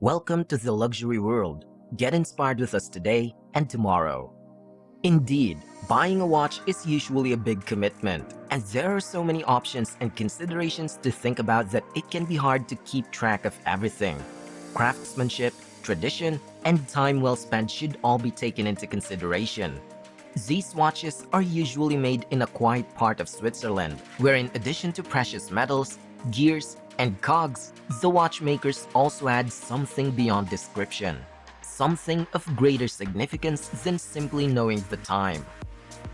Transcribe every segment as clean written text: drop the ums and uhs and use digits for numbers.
Welcome to the luxury world. Get inspired with us today and tomorrow. Indeed, buying a watch is usually a big commitment, and there are so many options and considerations to think about that it can be hard to keep track of everything. Craftsmanship, tradition, and time well spent should all be taken into consideration. These watches are usually made in a quiet part of Switzerland, where in addition to precious metals, gears, and cogs, the watchmakers also add something beyond description, something of greater significance than simply knowing the time.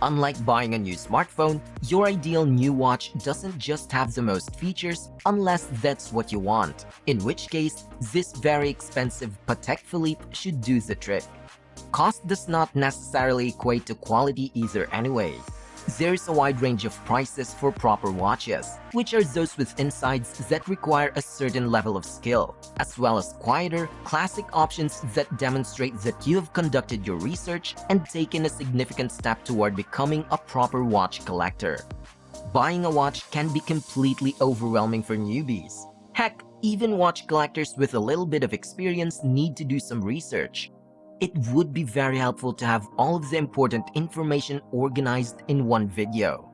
Unlike buying a new smartphone, your ideal new watch doesn't just have the most features unless that's what you want, in which case, this very expensive Patek Philippe should do the trick. Cost does not necessarily equate to quality either anyway. There's a wide range of prices for proper watches, which are those with insides that require a certain level of skill, as well as quieter, classic options that demonstrate that you have conducted your research and taken a significant step toward becoming a proper watch collector. Buying a watch can be completely overwhelming for newbies. Heck, even watch collectors with a little bit of experience need to do some research. It would be very helpful to have all of the important information organized in one video.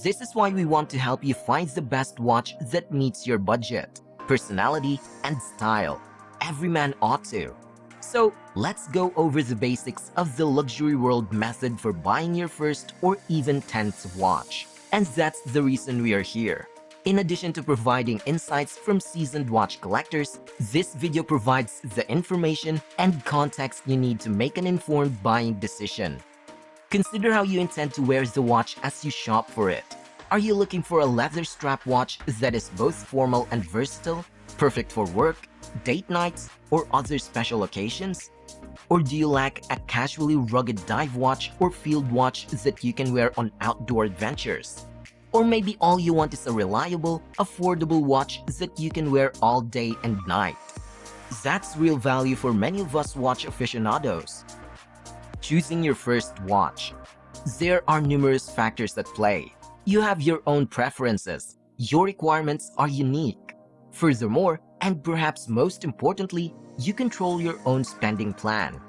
This is why we want to help you find the best watch that meets your budget, personality, and style. Every man ought to. So let's go over the basics of the luxury world method for buying your first or even 10th watch. And that's the reason we are here. In addition to providing insights from seasoned watch collectors, this video provides the information and context you need to make an informed buying decision. Consider how you intend to wear the watch as you shop for it. Are you looking for a leather strap watch that is both formal and versatile, perfect for work, date nights, or other special occasions? Or do you lack a casually rugged dive watch or field watch that you can wear on outdoor adventures? Or maybe all you want is a reliable, affordable watch that you can wear all day and night. That's real value for many of us watch aficionados. Choosing your first watch. There are numerous factors at play. You have your own preferences. Your requirements are unique. Furthermore, and perhaps most importantly, you control your own spending plan.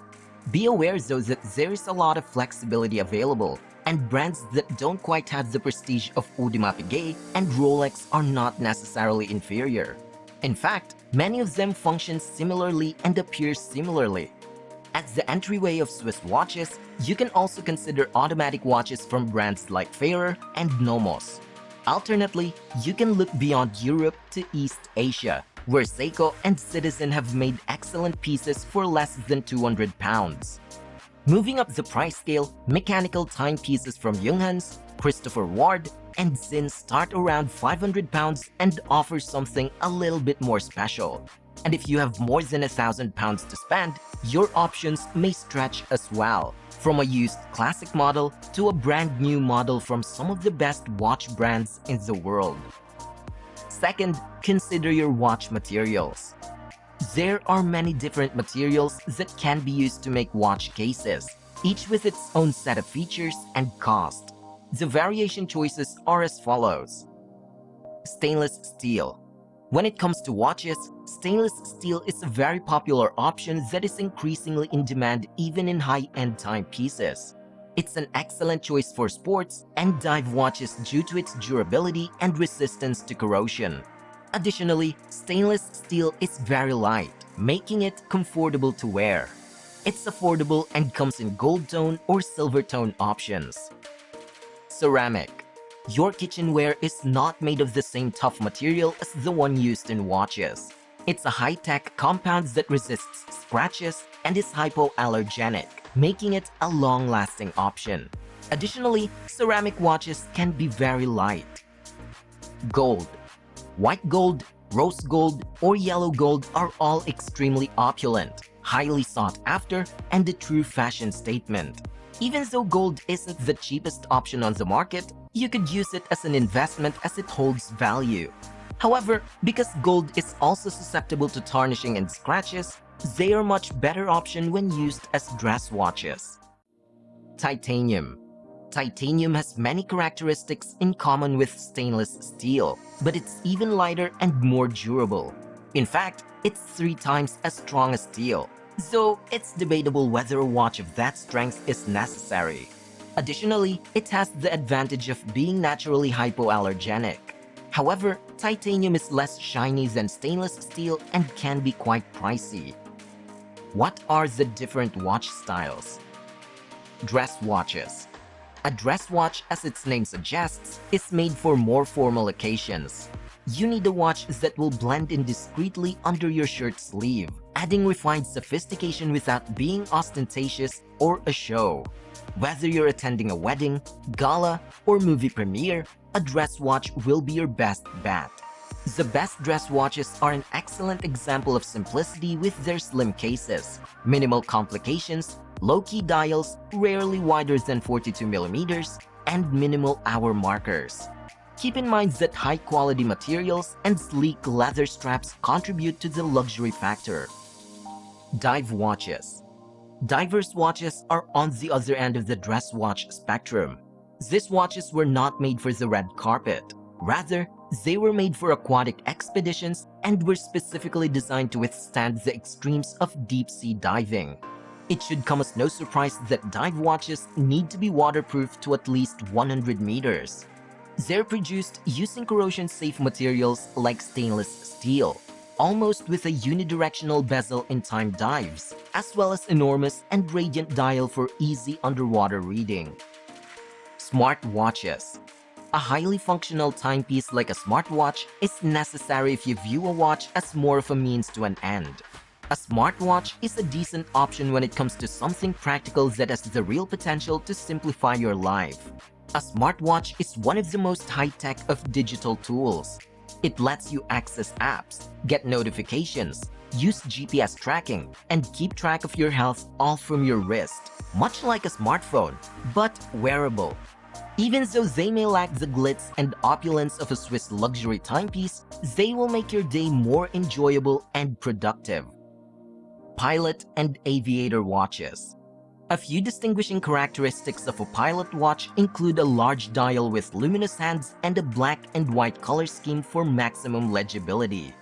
Be aware though that there is a lot of flexibility available, and brands that don't quite have the prestige of Audemars Piguet and Rolex are not necessarily inferior. In fact, many of them function similarly and appear similarly. As the entryway of Swiss watches, you can also consider automatic watches from brands like Fairer and Nomos. Alternately, you can look beyond Europe to East Asia, where Seiko and Citizen have made excellent pieces for less than £200. Moving up the price scale, mechanical timepieces from Junghans, Christopher Ward, and Zinn start around £500 and offer something a little bit more special. And if you have more than £1,000 to spend, your options may stretch as well, from a used classic model to a brand new model from some of the best watch brands in the world. Second, consider your watch materials. There are many different materials that can be used to make watch cases, each with its own set of features and cost. The variation choices are as follows. Stainless steel. When it comes to watches, stainless steel is a very popular option that is increasingly in demand even in high-end timepieces. It's an excellent choice for sports and dive watches due to its durability and resistance to corrosion. Additionally, stainless steel is very light, making it comfortable to wear. It's affordable and comes in gold tone or silver tone options. Ceramic. Your kitchenware is not made of the same tough material as the one used in watches. It's a high-tech compound that resists scratches and is hypoallergenic, making it a long-lasting option. Additionally, ceramic watches can be very light. Gold. White gold, rose gold, or yellow gold are all extremely opulent, highly sought after, and a true fashion statement. Even though gold isn't the cheapest option on the market, you could use it as an investment as it holds value. However, because gold is also susceptible to tarnishing and scratches, they are a much better option when used as dress watches. Titanium. Titanium has many characteristics in common with stainless steel, but it's even lighter and more durable. In fact, It's 3 times as strong as steel, so it's debatable whether a watch of that strength is necessary. Additionally, it has the advantage of being naturally hypoallergenic. However, titanium is less shiny than stainless steel and can be quite pricey. What are the different watch styles? Dress watches. A dress watch, as its name suggests, is made for more formal occasions. You need a watch that will blend in discreetly under your shirt sleeve, adding refined sophistication without being ostentatious or a show. Whether you're attending a wedding, gala, or movie premiere, a dress watch will be your best bet. The best dress watches are an excellent example of simplicity with their slim cases, minimal complications, low-key dials, rarely wider than 42mm, and minimal hour markers. Keep in mind that high-quality materials and sleek leather straps contribute to the luxury factor. Dive watches. Divers watches are on the other end of the dress watch spectrum. These watches were not made for the red carpet. Rather, they were made for aquatic expeditions and were specifically designed to withstand the extremes of deep-sea diving. It should come as no surprise that dive watches need to be waterproof to at least 100 meters. They're produced using corrosion-safe materials like stainless steel, almost with a unidirectional bezel in time dives, as well as enormous and radiant dial for easy underwater reading. Smart watches. A highly functional timepiece like a smartwatch is necessary if you view a watch as more of a means to an end. A smartwatch is a decent option when it comes to something practical that has the real potential to simplify your life. A smartwatch is one of the most high-tech of digital tools. It lets you access apps, get notifications, use GPS tracking, and keep track of your health all from your wrist, much like a smartphone, but wearable. Even though they may lack the glitz and opulence of a Swiss luxury timepiece, they will make your day more enjoyable and productive. Pilot and aviator watches. A few distinguishing characteristics of a pilot watch include a large dial with luminous hands and a black and white color scheme for maximum legibility.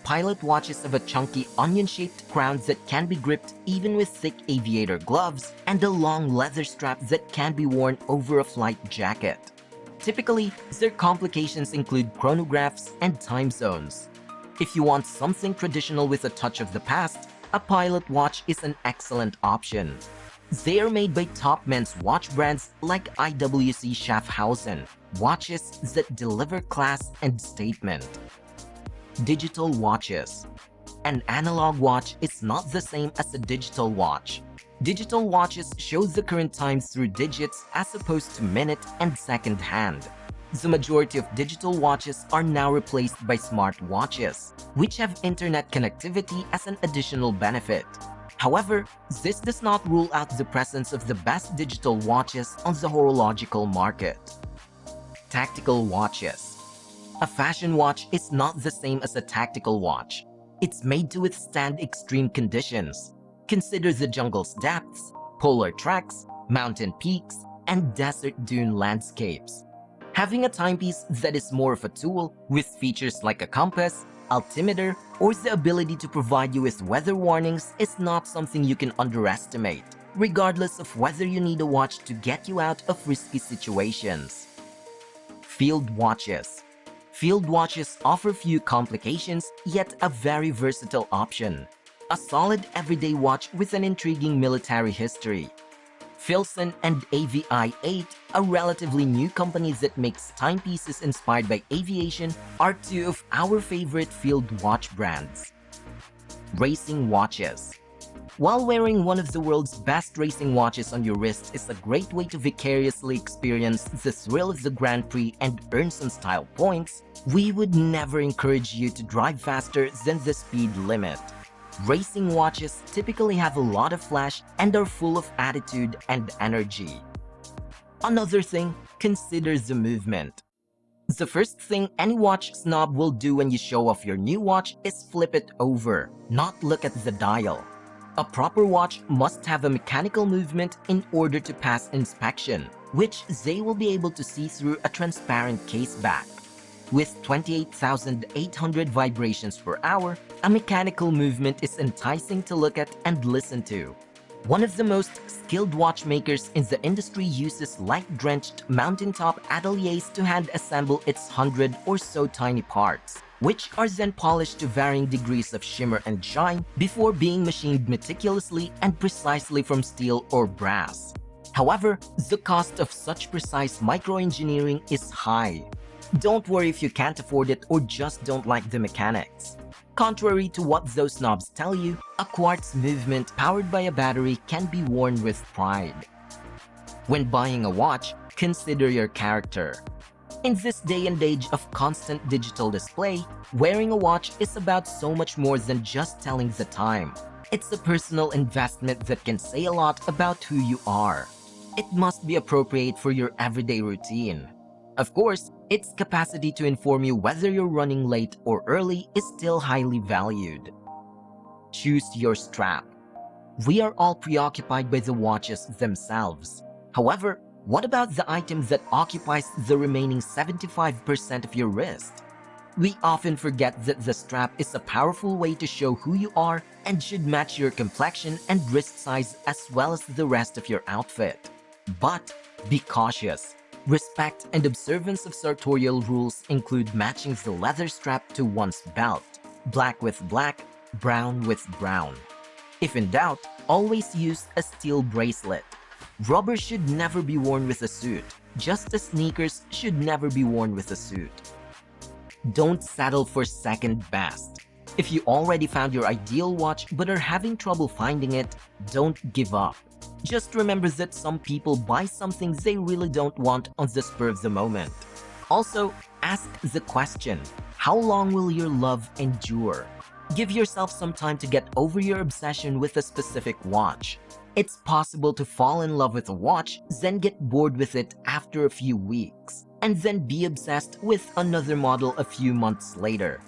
Pilot watches have a chunky onion-shaped crown that can be gripped even with thick aviator gloves and a long leather strap that can be worn over a flight jacket. Typically, their complications include chronographs and time zones. If you want something traditional with a touch of the past, a pilot watch is an excellent option. They are made by top men's watch brands like IWC Schaffhausen, watches that deliver class and statement. Digital watches. An analog watch is not the same as a digital watch. Digital watches show the current time through digits as opposed to minute and second hand. The majority of digital watches are now replaced by smart watches, which have internet connectivity as an additional benefit. However, this does not rule out the presence of the best digital watches on the horological market. Tactical watches. A fashion watch is not the same as a tactical watch. It's made to withstand extreme conditions. Consider the jungle's depths, polar treks, mountain peaks, and desert dune landscapes. Having a timepiece that is more of a tool with features like a compass, altimeter, or the ability to provide you with weather warnings is not something you can underestimate, regardless of whether you need a watch to get you out of risky situations. Field watches. Field watches offer few complications, yet a very versatile option. A solid everyday watch with an intriguing military history. Filson and AVI8, a relatively new company that makes timepieces inspired by aviation, are two of our favorite field watch brands. Racing watches. While wearing one of the world's best racing watches on your wrist is a great way to vicariously experience the thrill of the Grand Prix and earn some style points, we would never encourage you to drive faster than the speed limit. Racing watches typically have a lot of flash and are full of attitude and energy. Another thing, consider the movement. The first thing any watch snob will do when you show off your new watch is flip it over, not look at the dial. A proper watch must have a mechanical movement in order to pass inspection, which they will be able to see through a transparent case back. With 28,800 vibrations per hour, a mechanical movement is enticing to look at and listen to. One of the most skilled watchmakers in the industry uses light-drenched mountaintop ateliers to hand-assemble its 100 or so tiny parts, which are then polished to varying degrees of shimmer and shine before being machined meticulously and precisely from steel or brass. However, the cost of such precise microengineering is high. Don't worry if you can't afford it or just don't like the mechanics. Contrary to what those snobs tell you, a quartz movement powered by a battery can be worn with pride. When buying a watch, consider your character. In this day and age of constant digital display, wearing a watch is about so much more than just telling the time. It's a personal investment that can say a lot about who you are. It must be appropriate for your everyday routine. Of course, its capacity to inform you whether you're running late or early is still highly valued. Choose your strap. We are all preoccupied by the watches themselves. However, what about the item that occupies the remaining 75% of your wrist? We often forget that the strap is a powerful way to show who you are and should match your complexion and wrist size as well as the rest of your outfit. But be cautious. Respect and observance of sartorial rules include matching the leather strap to one's belt, black with black, brown with brown. If in doubt, always use a steel bracelet. Rubber should never be worn with a suit, just as sneakers should never be worn with a suit. Don't settle for second best. If you already found your ideal watch but are having trouble finding it, don't give up. Just remember that some people buy something they really don't want on the spur of the moment. Also, ask the question, how long will your love endure? Give yourself some time to get over your obsession with a specific watch. It's possible to fall in love with a watch, then get bored with it after a few weeks, and then be obsessed with another model a few months later.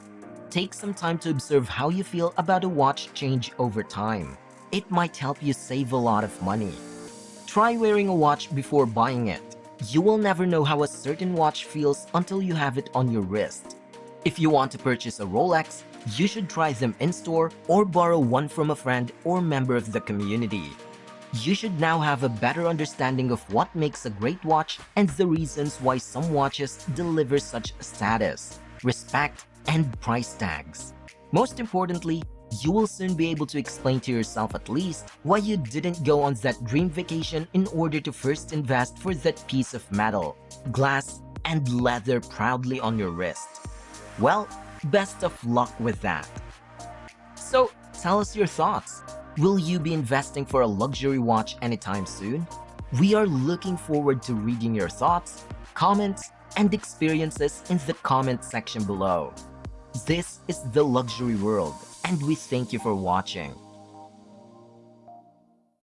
Take some time to observe how you feel about a watch change over time. It might help you save a lot of money. Try wearing a watch before buying it. You will never know how a certain watch feels until you have it on your wrist. If you want to purchase a Rolex, you should try them in-store or borrow one from a friend or member of the community. You should now have a better understanding of what makes a great watch and the reasons why some watches deliver such status, respect, and price tags. Most importantly, you will soon be able to explain to yourself at least why you didn't go on that dream vacation in order to first invest for that piece of metal, glass, and leather proudly on your wrist. Well, best of luck with that. So, tell us your thoughts. Will you be investing for a luxury watch anytime soon? We are looking forward to reading your thoughts, comments, and experiences in the comment section below. This is The Luxury World, and we thank you for watching.